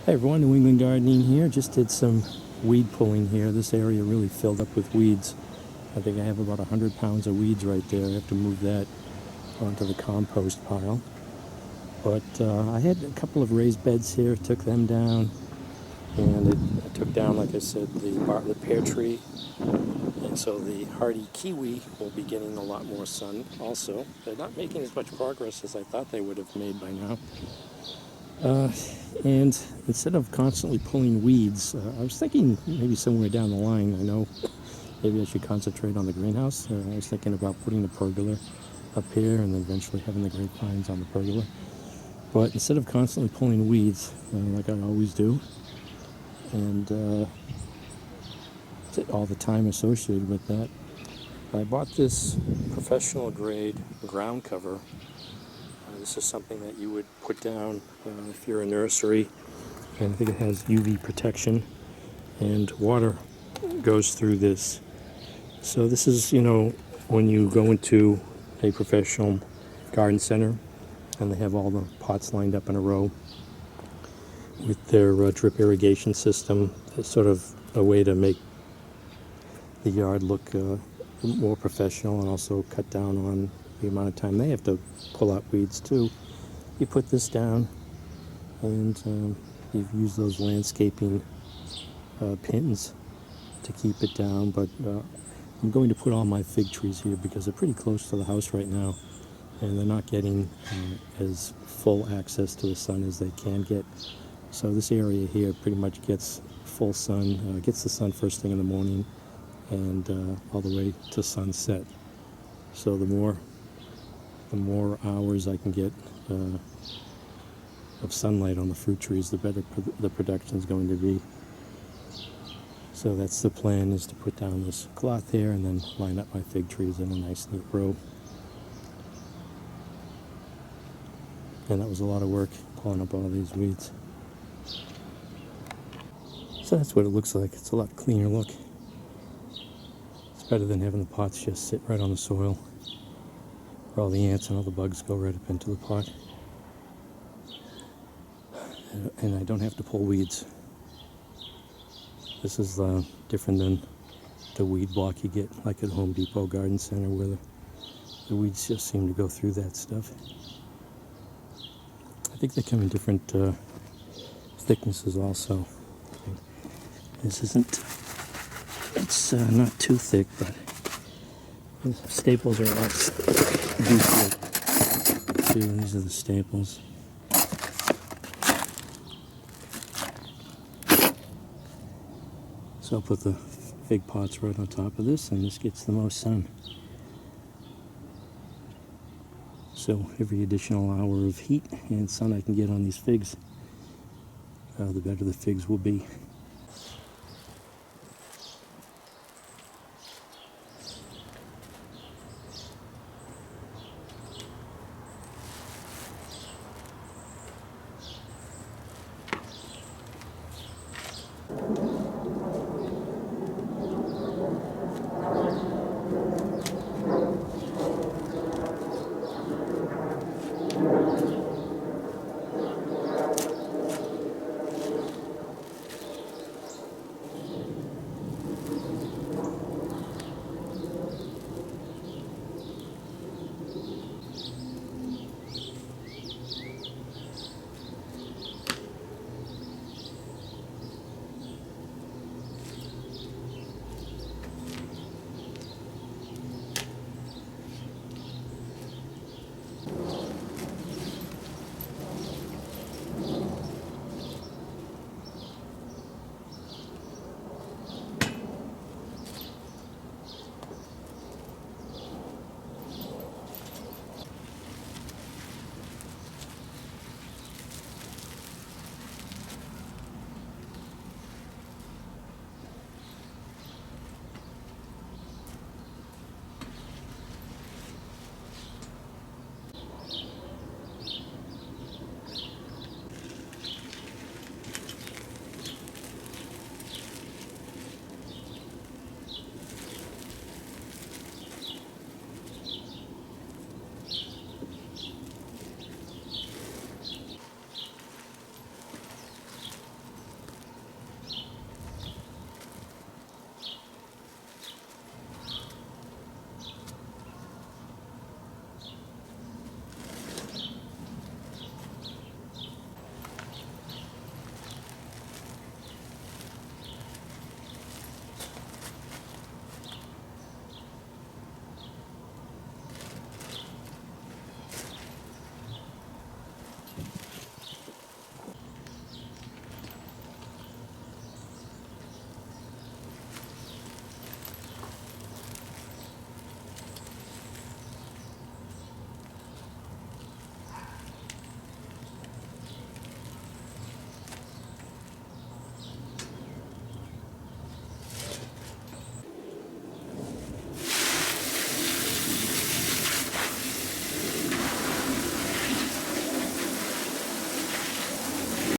Hey everyone, New England Gardening here. Just did some weed pulling here. This area really filled up with weeds. I think I have about 100 pounds of weeds right there. I have to move that onto the compost pile. But I had a couple of raised beds here, took them down, and I took down, like I said, the pear tree. And so the hardy kiwi will be getting a lot more sun also. They're not making as much progress as I thought they would have made by now. And instead of constantly pulling weeds, I was thinking maybe somewhere down the line, I know maybe I should concentrate on the greenhouse. I was thinking about putting the pergola up here and then eventually having the grapevines on the pergola. But instead of constantly pulling weeds, like I always do, and all the time associated with that, I bought this professional grade ground cover. This is something that you would put down if you're a nursery, and I think it has UV protection, and water goes through this. So this is, when you go into a professional garden center and they have all the pots lined up in a row with their drip irrigation system. It's sort of a way to make the yard look more professional and also cut down on the amount of time they have to pull out weeds too. You put this down, and you've used those landscaping pins to keep it down, but I'm going to put all my fig trees here because they're pretty close to the house right now, and they're not getting as full access to the sun as they can get. So this area here pretty much gets full sun, gets the sun first thing in the morning and all the way to sunset. So the more hours I can get of sunlight on the fruit trees, the better the production is going to be. So that's the plan, is to put down this cloth here and then line up my fig trees in a nice neat row. And that was a lot of work, pulling up all these weeds. So that's what it looks like. It's a lot cleaner look. It's better than having the pots just sit right on the soil, where all the ants and all the bugs go right up into the pot. And I don't have to pull weeds. This is different than the weed block you get like at Home Depot Garden Center, where the weeds just seem to go through that stuff. I think they come in different thicknesses also. This isn't, it's not too thick, but the staples are a lot juicier. See, these are the staples. So I'll put the fig pots right on top of this, and this gets the most sun. So every additional hour of heat and sun I can get on these figs, the better the figs will be.